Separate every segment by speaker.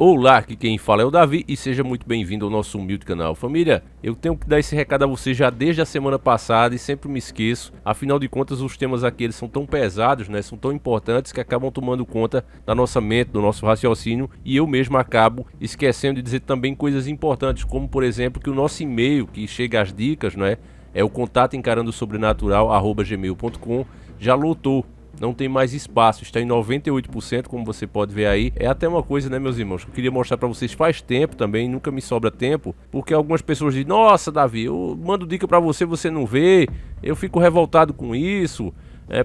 Speaker 1: Olá, aqui quem fala é o Davi e seja muito bem-vindo ao nosso humilde canal. Família, eu tenho que dar esse recado a você já desde a semana passada e sempre me esqueço. Afinal de contas, os temas aqui eles são tão pesados, né? São tão importantes que acabam tomando conta da nossa mente, do nosso raciocínio, e eu mesmo acabo esquecendo de dizer também coisas importantes, como por exemplo que o nosso e-mail que chega às dicas, né? É o contato encarandosobrenatural@gmail.com, já lotou. Não tem mais espaço, está em 98%, como você pode ver aí. É até uma coisa, né, meus irmãos, que eu queria mostrar para vocês faz tempo também, nunca me sobra tempo, porque algumas pessoas dizem: nossa, Davi, eu mando dica para você, você não vê, eu fico revoltado com isso,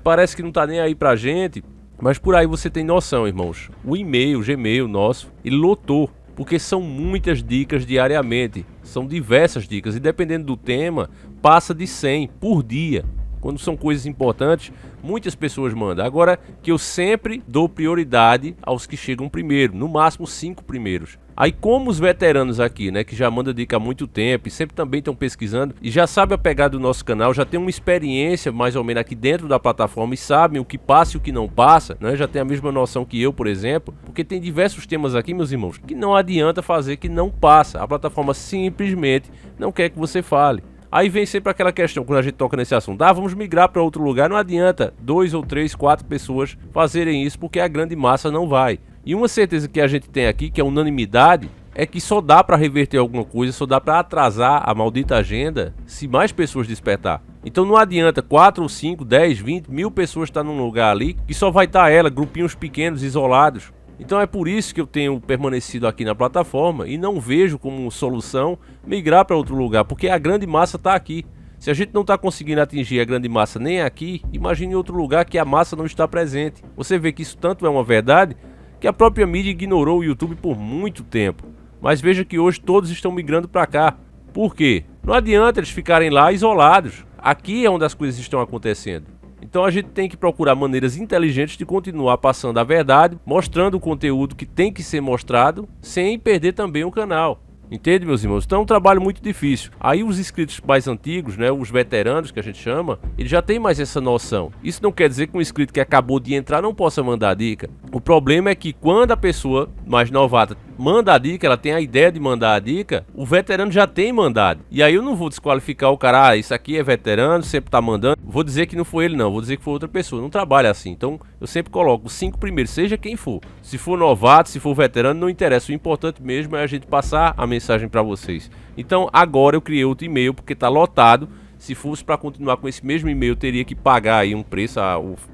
Speaker 1: parece que não tá nem aí pra gente. Mas por aí você tem noção, irmãos, o e-mail, o Gmail nosso, ele lotou, porque são muitas dicas diariamente, são diversas dicas, e dependendo do tema, passa de 100 por dia. Quando são coisas importantes, muitas pessoas mandam. Agora que eu sempre dou prioridade aos que chegam primeiro, no máximo 5 primeiros. Aí como os veteranos aqui, né, que já mandam dica há muito tempo e sempre também estão pesquisando e já sabem a pegada do nosso canal, já tem uma experiência mais ou menos aqui dentro da plataforma e sabem o que passa e o que não passa, né, já tem a mesma noção que eu, por exemplo, porque tem diversos temas aqui, meus irmãos, que não adianta fazer que não passa. A plataforma simplesmente não quer que você fale. Aí vem sempre aquela questão, quando a gente toca nesse assunto: vamos migrar para outro lugar. Não adianta 2 ou 3, 4 pessoas fazerem isso, porque a grande massa não vai. E uma certeza que a gente tem aqui, que é unanimidade, é que só dá para reverter alguma coisa, só dá para atrasar a maldita agenda se mais pessoas despertar. Então não adianta 4 ou 5, 10, 20 mil pessoas estar num lugar ali, que só vai estar ela, grupinhos pequenos, isolados. Então é por isso que eu tenho permanecido aqui na plataforma e não vejo como solução migrar para outro lugar, porque a grande massa está aqui. Se a gente não está conseguindo atingir a grande massa nem aqui, imagine em outro lugar que a massa não está presente. Você vê que isso tanto é uma verdade que a própria mídia ignorou o YouTube por muito tempo. Mas veja que hoje todos estão migrando para cá. Por quê? Não adianta eles ficarem lá isolados. Aqui é onde as coisas estão acontecendo. Então a gente tem que procurar maneiras inteligentes de continuar passando a verdade, mostrando o conteúdo que tem que ser mostrado, sem perder também o canal. Entende, meus irmãos? Então é um trabalho muito difícil. Aí os inscritos mais antigos, né, os veteranos que a gente chama, eles já têm mais essa noção. Isso não quer dizer que um inscrito que acabou de entrar não possa mandar dica. O problema é que quando a pessoa mais novata manda a dica, ela tem a ideia de mandar a dica, o veterano já tem mandado. E aí eu não vou desqualificar o cara: isso aqui é veterano, sempre tá mandando. Vou dizer que não foi ele não, vou dizer que foi outra pessoa. Não trabalha assim. Então eu sempre coloco os 5 primeiros, seja quem for. Se for novato, se for veterano, não interessa. O importante mesmo é a gente passar a mensagem para vocês. Então agora eu criei outro e-mail porque tá lotado. Se fosse para continuar com esse mesmo e-mail, eu teria que pagar aí um preço,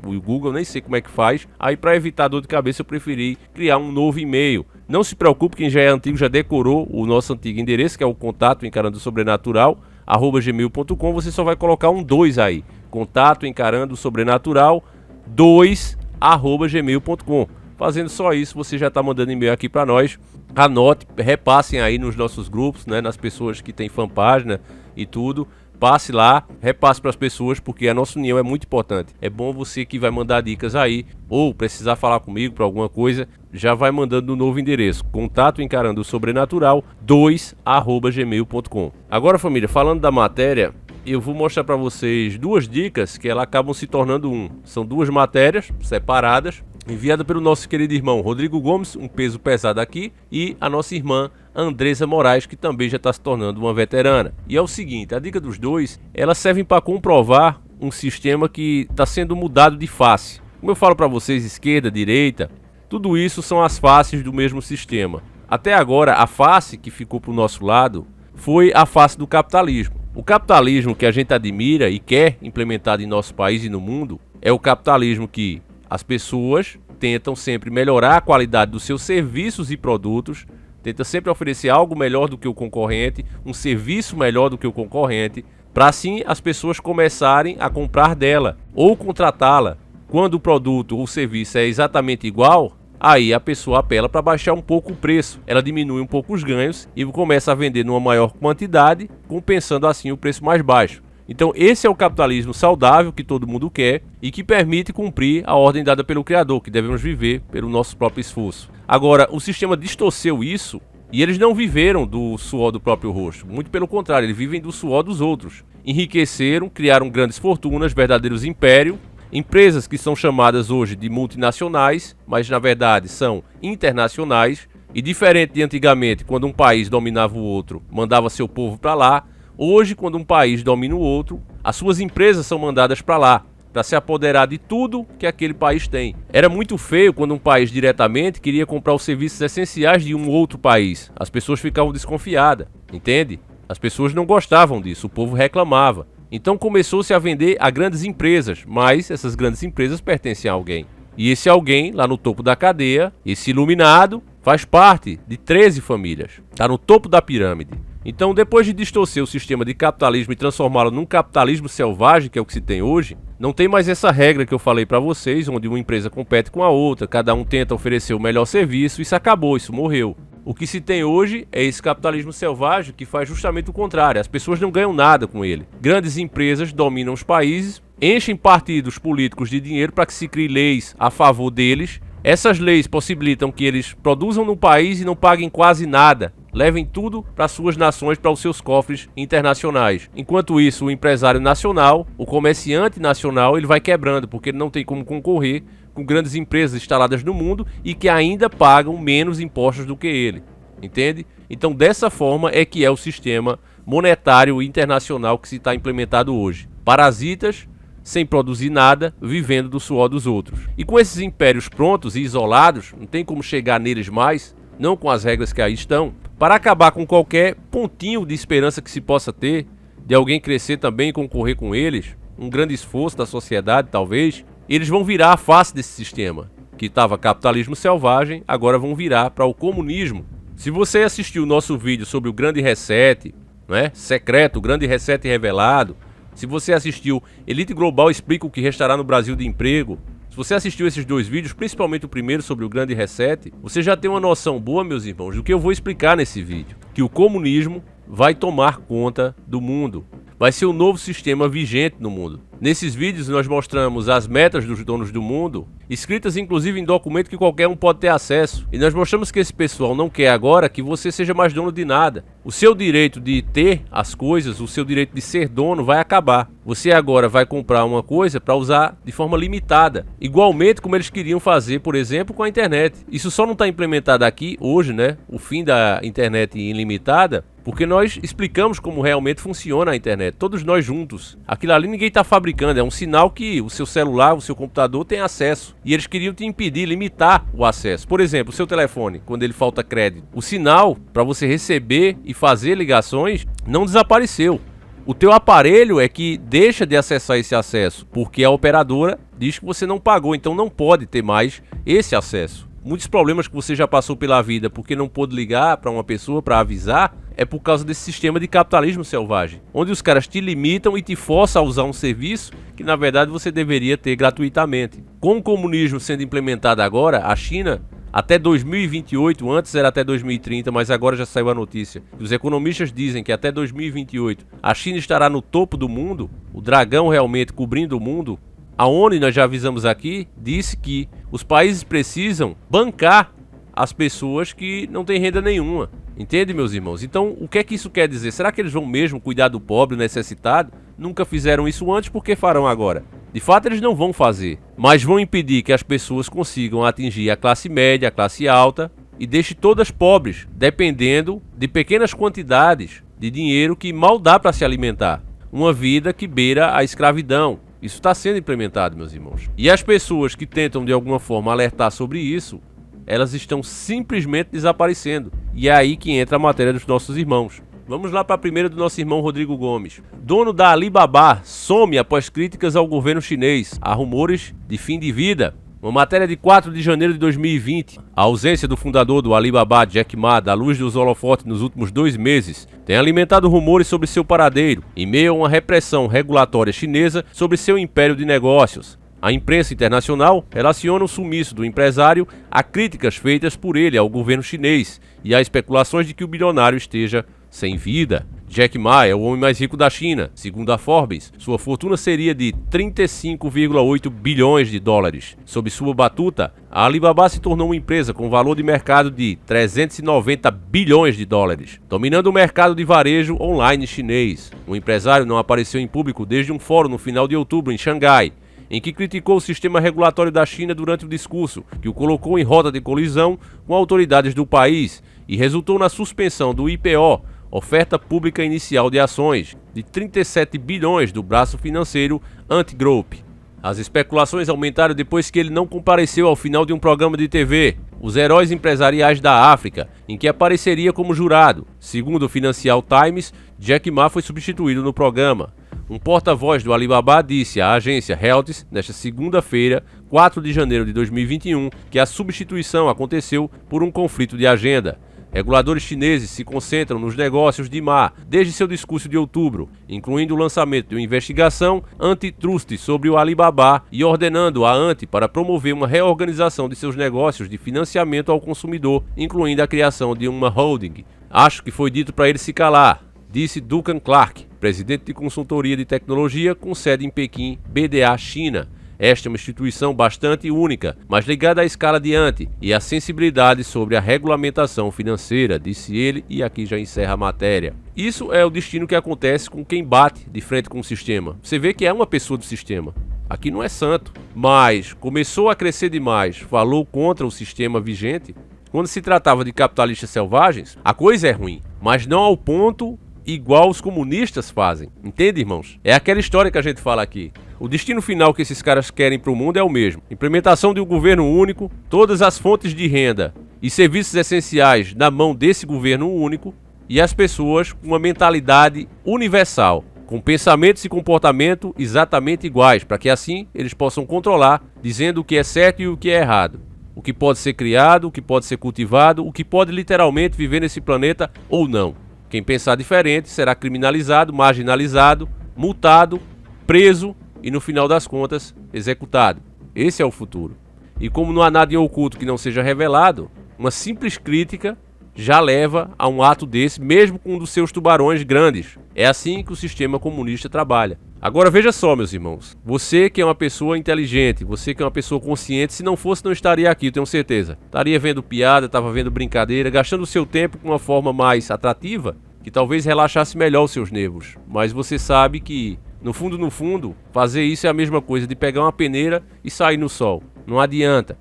Speaker 1: o Google, nem sei como é que faz. Aí para evitar dor de cabeça eu preferi criar um novo e-mail. Não se preocupe, quem já é antigo já decorou o nosso antigo endereço, que é o contato encarandosobrenatural@gmail.com. Você só vai colocar um 2 aí, contato encarandosobrenatural2@gmail.com. Fazendo só isso, você já está mandando e-mail aqui para nós. Anote, repassem aí nos nossos grupos, né, nas pessoas que têm fanpágina e tudo. Passe lá, repasse para as pessoas, porque a nossa união é muito importante. É bom você que vai mandar dicas aí, ou precisar falar comigo para alguma coisa, já vai mandando no novo endereço, contato encarandosobrenatural2@gmail.com. Agora, família, falando da matéria, eu vou mostrar para vocês 2 dicas que elas acabam se tornando um. São 2 matérias separadas, enviada pelo nosso querido irmão Rodrigo Gomes, um peso pesado aqui, e a nossa irmã Andresa Moraes, que também já está se tornando uma veterana. E é o seguinte: a dica dos 2, elas servem para comprovar um sistema que está sendo mudado de face. Como eu falo para vocês, esquerda, direita, tudo isso são as faces do mesmo sistema. Até agora, a face que ficou para o nosso lado foi a face do capitalismo. O capitalismo que a gente admira e quer implementado em nosso país e no mundo é o capitalismo que as pessoas tentam sempre melhorar a qualidade dos seus serviços e produtos, tenta sempre oferecer algo melhor do que o concorrente, um serviço melhor do que o concorrente, para assim as pessoas começarem a comprar dela ou contratá-la. Quando o produto ou o serviço é exatamente igual, aí a pessoa apela para baixar um pouco o preço, ela diminui um pouco os ganhos e começa a vender numa maior quantidade, compensando assim o preço mais baixo. Então esse é o capitalismo saudável que todo mundo quer e que permite cumprir a ordem dada pelo Criador, que devemos viver pelo nosso próprio esforço. Agora, o sistema distorceu isso e eles não viveram do suor do próprio rosto. Muito pelo contrário, eles vivem do suor dos outros. Enriqueceram, criaram grandes fortunas, verdadeiros impérios, empresas que são chamadas hoje de multinacionais, mas na verdade são internacionais, E diferente de antigamente, quando um país dominava o outro, mandava seu povo para lá, hoje, quando um país domina o outro, as suas empresas são mandadas para lá, para se apoderar de tudo que aquele país tem. Era muito feio quando um país diretamente queria comprar os serviços essenciais de um outro país. As pessoas ficavam desconfiadas, entende? As pessoas não gostavam disso, o povo reclamava. Então começou-se a vender a grandes empresas, mas essas grandes empresas pertencem a alguém. E esse alguém, lá no topo da cadeia, esse iluminado, faz parte de 13 famílias. Está no topo da pirâmide. Então, depois de distorcer o sistema de capitalismo e transformá-lo num capitalismo selvagem, que é o que se tem hoje, não tem mais essa regra que eu falei para vocês, onde uma empresa compete com a outra, cada um tenta oferecer o melhor serviço, isso acabou, isso morreu. O que se tem hoje é esse capitalismo selvagem que faz justamente o contrário, as pessoas não ganham nada com ele. Grandes empresas dominam os países, enchem partidos políticos de dinheiro para que se crie leis a favor deles. Essas leis possibilitam que eles produzam no país e não paguem quase nada, levem tudo para suas nações, para os seus cofres internacionais. Enquanto isso, o empresário nacional, o comerciante nacional, ele vai quebrando, porque ele não tem como concorrer com grandes empresas instaladas no mundo e que ainda pagam menos impostos do que ele, entende? Então, dessa forma é que é o sistema monetário internacional que se está implementado hoje. Parasitas, sem produzir nada, vivendo do suor dos outros. E com esses impérios prontos e isolados, não tem como chegar neles mais, não com as regras que aí estão, para acabar com qualquer pontinho de esperança que se possa ter, de alguém crescer também e concorrer com eles, um grande esforço da sociedade talvez, eles vão virar a face desse sistema, que estava capitalismo selvagem, agora vão virar para o comunismo. Se você assistiu o nosso vídeo sobre o Grande Reset, né, secreto, o Grande Reset revelado, se você assistiu Elite Global explica o que restará no Brasil de emprego, se você assistiu esses dois vídeos, principalmente o primeiro sobre o Grande Reset, você já tem uma noção boa, meus irmãos, do que eu vou explicar nesse vídeo. Que o comunismo vai tomar conta do mundo. Vai ser o novo sistema vigente no mundo. Nesses vídeos nós mostramos as metas dos donos do mundo, escritas inclusive em documento que qualquer um pode ter acesso. E nós mostramos que esse pessoal não quer agora que você seja mais dono de nada. O seu direito de ter as coisas, o seu direito de ser dono vai acabar. Você agora vai comprar uma coisa para usar de forma limitada. Igualmente como eles queriam fazer, por exemplo, com a internet. Isso só não está implementado aqui hoje, né? O fim da internet ilimitada, porque nós explicamos como realmente funciona a internet, todos nós juntos. Aquilo ali ninguém está fabricando, é um sinal que o seu celular, o seu computador tem acesso. E eles queriam te impedir, limitar o acesso. Por exemplo, o seu telefone, quando ele falta crédito. O sinal para você receber e fazer ligações não desapareceu. O teu aparelho é que deixa de acessar esse acesso, porque a operadora diz que você não pagou, então não pode ter mais esse acesso. Muitos problemas que você já passou pela vida porque não pôde ligar para uma pessoa para avisar é por causa desse sistema de capitalismo selvagem, onde os caras te limitam e te forçam a usar um serviço que na verdade você deveria ter gratuitamente. Com o comunismo sendo implementado agora, a China, até 2028, antes era até 2030, mas agora já saiu a notícia. Os economistas dizem que até 2028 a China estará no topo do mundo, o dragão realmente cobrindo o mundo. A ONU, nós já avisamos aqui, disse que os países precisam bancar as pessoas que não têm renda nenhuma. Entende, meus irmãos? Então, o que é que isso quer dizer? Será que eles vão mesmo cuidar do pobre, necessitado? Nunca fizeram isso antes, por que farão agora? De fato, eles não vão fazer, mas vão impedir que as pessoas consigam atingir a classe média, a classe alta e deixe todas pobres, dependendo de pequenas quantidades de dinheiro que mal dá para se alimentar. Uma vida que beira a escravidão. Isso está sendo implementado, meus irmãos. E as pessoas que tentam de alguma forma alertar sobre isso, elas estão simplesmente desaparecendo. E é aí que entra a matéria dos nossos irmãos. Vamos lá para a primeira do nosso irmão Rodrigo Gomes. Dono da Alibaba some após críticas ao governo chinês. Há rumores de fim de vida. Uma matéria de 4 de janeiro de 2020. A ausência do fundador do Alibaba, Jack Ma, da luz dos holofotes nos últimos 2 meses, tem alimentado rumores sobre seu paradeiro, em meio a uma repressão regulatória chinesa sobre seu império de negócios. A imprensa internacional relaciona o sumiço do empresário a críticas feitas por ele ao governo chinês e a especulações de que o bilionário esteja sem vida. Jack Ma é o homem mais rico da China. Segundo a Forbes, sua fortuna seria de 35,8 bilhões de dólares. Sob sua batuta, a Alibaba se tornou uma empresa com valor de mercado de 390 bilhões de dólares, dominando o mercado de varejo online chinês. O empresário não apareceu em público desde um fórum no final de outubro em Xangai, em que criticou o sistema regulatório da China durante o discurso, que o colocou em rota de colisão com autoridades do país e resultou na suspensão do IPO, Oferta Pública Inicial de Ações, de 37 bilhões do braço financeiro Antigroup. As especulações aumentaram depois que ele não compareceu ao final de um programa de TV, Os Heróis Empresariais da África, em que apareceria como jurado. Segundo o Financial Times, Jack Ma foi substituído no programa. Um porta-voz do Alibaba disse à agência Reuters, nesta segunda-feira, 4 de janeiro de 2021, que a substituição aconteceu por um conflito de agenda. Reguladores chineses se concentram nos negócios de Ma desde seu discurso de outubro, incluindo o lançamento de uma investigação antitrust sobre o Alibaba e ordenando a ANTI para promover uma reorganização de seus negócios de financiamento ao consumidor, incluindo a criação de uma holding. Acho que foi dito para ele se calar, disse Duncan Clark, presidente de consultoria de tecnologia com sede em Pequim, BDA China. Esta é uma instituição bastante única, mas ligada à escala de ANTI e à sensibilidade sobre a regulamentação financeira, disse ele, e aqui já encerra a matéria. Isso é o destino que acontece com quem bate de frente com o sistema. Você vê que é uma pessoa do sistema. Aqui não é santo, mas começou a crescer demais, falou contra o sistema vigente. Quando se tratava de capitalistas selvagens, a coisa é ruim, mas não ao ponto igual os comunistas fazem. Entende, irmãos? É aquela história que a gente fala aqui. O destino final que esses caras querem para o mundo é o mesmo. Implementação de um governo único, todas as fontes de renda e serviços essenciais na mão desse governo único e as pessoas com uma mentalidade universal, com pensamentos e comportamento exatamente iguais, para que assim eles possam controlar, dizendo o que é certo e o que é errado. O que pode ser criado, o que pode ser cultivado, o que pode literalmente viver nesse planeta ou não. Quem pensar diferente será criminalizado, marginalizado, multado, preso e, no final das contas, executado. Esse é o futuro. E como não há nada em oculto que não seja revelado, uma simples crítica já leva a um ato desse, mesmo com um dos seus tubarões grandes. É assim que o sistema comunista trabalha. Agora veja só, meus irmãos, você que é uma pessoa inteligente, você que é uma pessoa consciente, se não fosse não estaria aqui, tenho certeza. Estaria vendo piada, estava vendo brincadeira, gastando o seu tempo com uma forma mais atrativa, que talvez relaxasse melhor os seus nervos. Mas você sabe que, no fundo, fazer isso é a mesma coisa de pegar uma peneira e sair no sol. Não adianta.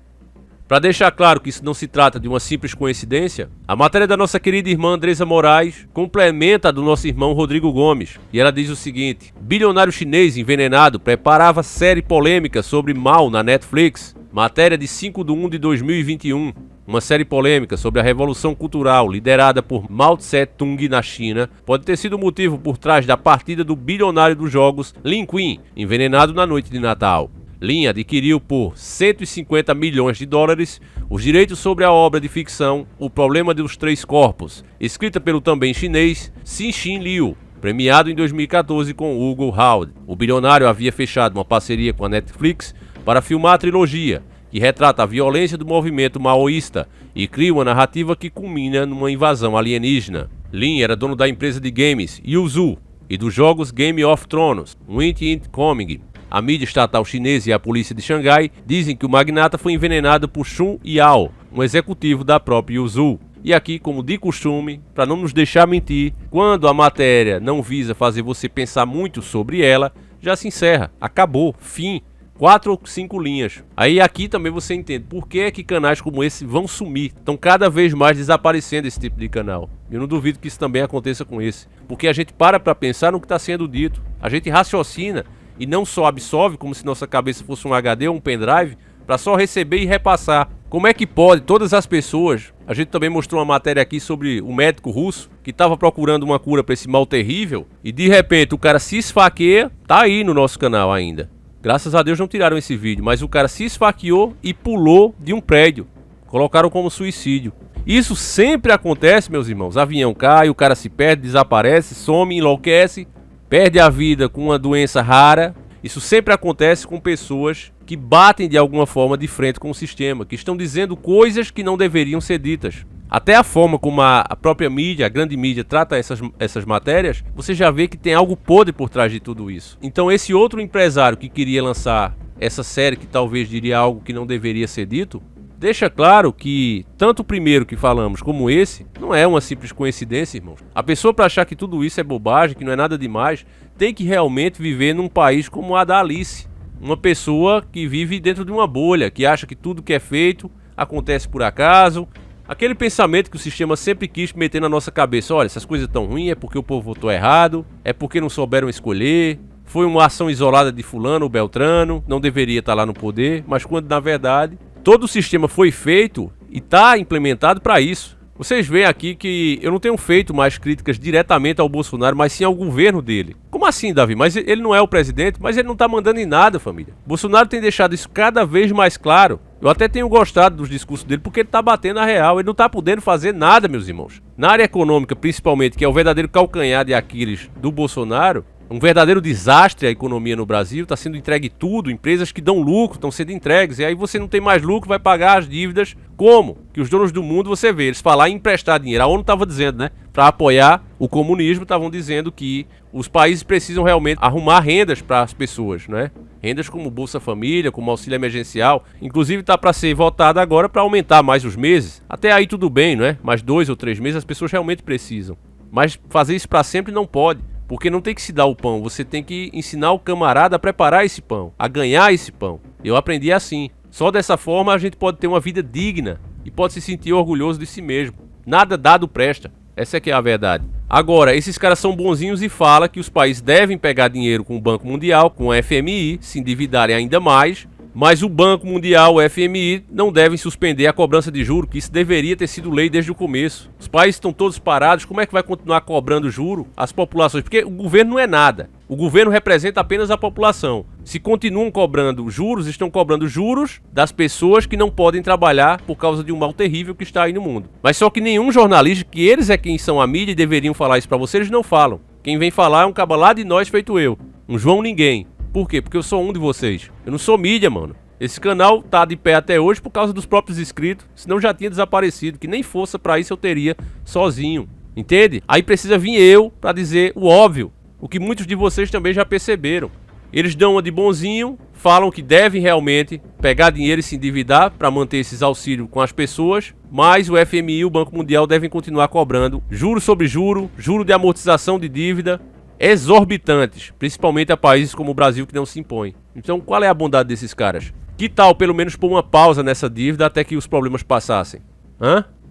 Speaker 1: Para deixar claro que isso não se trata de uma simples coincidência, a matéria da nossa querida irmã Andressa Moraes complementa a do nosso irmão Rodrigo Gomes. E ela diz o seguinte: bilionário chinês envenenado preparava série polêmica sobre Mao na Netflix. Matéria de 5/1 de 2021. Uma série polêmica sobre a revolução cultural liderada por Mao Tse-tung na China pode ter sido o motivo por trás da partida do bilionário dos jogos Lin Kuan, envenenado na noite de Natal. Lin adquiriu por 150 milhões de dólares os direitos sobre a obra de ficção O Problema dos Três Corpos, escrita pelo também chinês Cixin Liu, premiado em 2014 com Hugo Howard. O bilionário havia fechado uma parceria com a Netflix para filmar a trilogia, que retrata a violência do movimento maoísta e cria uma narrativa que culmina numa invasão alienígena. Lin era dono da empresa de games Yuzu e dos jogos Game of Thrones, Winter Coming. A mídia estatal chinesa e a polícia de Xangai dizem que o magnata foi envenenado por Xun Yao, um executivo da própria Yuzu. E aqui, como de costume, para não nos deixar mentir, quando a matéria não visa fazer você pensar muito sobre ela, já se encerra, acabou, fim. 4 ou 5 linhas. Aí aqui também você entende por que é que canais como esse vão sumir. Estão cada vez mais desaparecendo esse tipo de canal. Eu não duvido que isso também aconteça com esse. Porque a gente para pensar no que está sendo dito. A gente raciocina e não só absorve como se nossa cabeça fosse um HD ou um pendrive para só receber e repassar. Como é que pode todas as pessoas... A gente também mostrou uma matéria aqui sobre o médico russo que estava procurando uma cura para esse mal terrível e de repente o cara se esfaqueia. Tá aí no nosso canal ainda. Graças a Deus não tiraram esse vídeo, mas o cara se esfaqueou e pulou de um prédio. Colocaram como suicídio. Isso sempre acontece, meus irmãos. Avião cai, o cara se perde, desaparece, some, enlouquece, perde a vida com uma doença rara. Isso sempre acontece com pessoas que batem de alguma forma de frente com o sistema, que estão dizendo coisas que não deveriam ser ditas. Até a forma como a própria mídia, a grande mídia, trata essas matérias, você já vê que tem algo podre por trás de tudo isso. Então esse outro empresário que queria lançar essa série, que talvez diria algo que não deveria ser dito, deixa claro que tanto o primeiro que falamos como esse, não é uma simples coincidência, irmãos. A pessoa, para achar que tudo isso é bobagem, que não é nada demais, tem que realmente viver num país como a da Alice. uma pessoa que vive dentro de uma bolha, que acha que tudo que é feito acontece por acaso. Aquele pensamento que o sistema sempre quis meter na nossa cabeça: olha, essas coisas tão ruins é porque o povo votou errado, é porque não souberam escolher, foi uma ação isolada de fulano ou beltrano, não deveria estar lá no poder, mas quando na verdade todo o sistema foi feito e está implementado para isso. Vocês veem aqui que eu não tenho feito mais críticas diretamente ao Bolsonaro, mas sim ao governo dele. Como assim, Davi? Mas ele não é o presidente, mas ele não tá mandando em nada, família. Bolsonaro tem deixado isso cada vez mais claro. Eu até tenho gostado dos discursos dele porque ele tá batendo a real. Ele não tá podendo fazer nada, meus irmãos. Na área econômica, principalmente, que é o verdadeiro calcanhar de Aquiles do Bolsonaro, um verdadeiro desastre a economia no Brasil, está sendo entregue tudo, empresas que dão lucro estão sendo entregues, e aí você não tem mais lucro, vai pagar as dívidas. Como? Que os donos do mundo, você vê, eles falar em emprestar dinheiro. A ONU estava dizendo, né, para apoiar o comunismo, estavam dizendo que os países precisam realmente arrumar rendas para as pessoas, né? Rendas como Bolsa Família, como auxílio emergencial, inclusive está para ser votada agora para aumentar mais os meses. Até aí tudo bem, né? Mais 2 ou 3 meses as pessoas realmente precisam. Mas fazer isso para sempre não pode. Porque não tem que se dar o pão, você tem que ensinar o camarada a preparar esse pão, a ganhar esse pão. Eu aprendi assim. Só dessa forma a gente pode ter uma vida digna e pode se sentir orgulhoso de si mesmo. Nada dado presta. Essa é que é a verdade. Agora, esses caras são bonzinhos e falam que os países devem pegar dinheiro com o Banco Mundial, com o FMI, se endividarem ainda mais, mas o Banco Mundial, o FMI, não devem suspender a cobrança de juros, que isso deveria ter sido lei desde o começo. Os países estão todos parados, como é que vai continuar cobrando juro as populações? Porque o governo não é nada. O governo representa apenas a população. Se continuam cobrando juros, estão cobrando juros das pessoas que não podem trabalhar por causa de um mal terrível que está aí no mundo. Mas só que nenhum jornalista, que eles é quem são a mídia e deveriam falar isso pra vocês, eles não falam. Quem vem falar é um cabalá de nós feito eu, um João Ninguém. Por quê? Porque eu sou um de vocês. Eu não sou mídia, mano. Esse canal tá de pé até hoje por causa dos próprios inscritos, senão já tinha desaparecido, que nem força pra isso eu teria sozinho. Entende? Aí precisa vir eu pra dizer o óbvio, o que muitos de vocês também já perceberam. Eles dão uma de bonzinho, falam que devem realmente pegar dinheiro e se endividar para manter esses auxílios com as pessoas, mas o FMI e o Banco Mundial devem continuar cobrando juro sobre juro, juro de amortização de dívida, exorbitantes, principalmente a países como o Brasil que não se impõem. Então qual é a bondade desses caras? Que tal pelo menos pôr uma pausa nessa dívida até que os problemas passassem?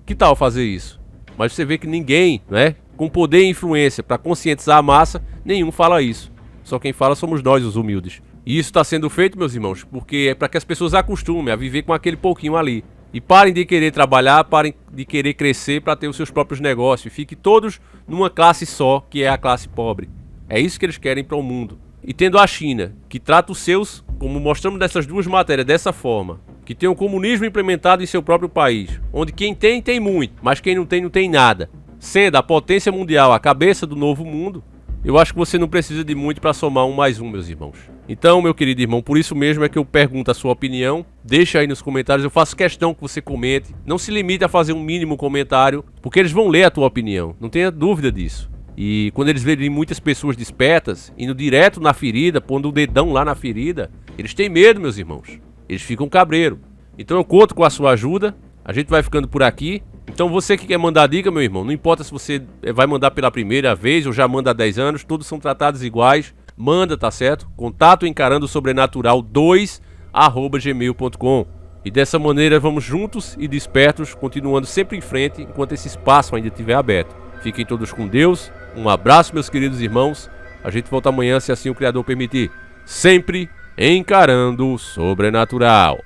Speaker 1: Que tal fazer isso? Mas você vê que ninguém, né, com poder e influência para conscientizar a massa, nenhum fala isso. Só quem fala somos nós, os humildes. E isso está sendo feito, meus irmãos, porque é para que as pessoas acostumem a viver com aquele pouquinho ali. E parem de querer trabalhar, parem de querer crescer para ter os seus próprios negócios. Fiquem todos numa classe só, que é a classe pobre. É isso que eles querem para o mundo. E tendo a China, que trata os seus, como mostramos nessas duas matérias, dessa forma, que tem o comunismo implementado em seu próprio país, onde quem tem, tem muito, mas quem não tem nada. Sendo a potência mundial a cabeça do novo mundo, eu acho que você não precisa de muito para somar um mais um, meus irmãos. Então, meu querido irmão, por isso mesmo é que eu pergunto a sua opinião. Deixa aí nos comentários, eu faço questão que você comente. Não se limite a fazer um mínimo comentário, porque eles vão ler a tua opinião, não tenha dúvida disso. E quando eles verem muitas pessoas despertas, indo direto na ferida, pondo o dedão lá na ferida, eles têm medo, meus irmãos. Eles ficam cabreiro. Então eu conto com a sua ajuda, a gente vai ficando por aqui. Então você que quer mandar dica, meu irmão, não importa se você vai mandar pela primeira vez ou já manda há 10 anos, todos são tratados iguais. Manda, tá certo? Contato encarando sobrenatural 2@gmail.com. E dessa maneira vamos juntos e despertos, continuando sempre em frente, enquanto esse espaço ainda estiver aberto. Fiquem todos com Deus, um abraço, meus queridos irmãos. A gente volta amanhã, se assim o Criador permitir. Sempre encarando o sobrenatural.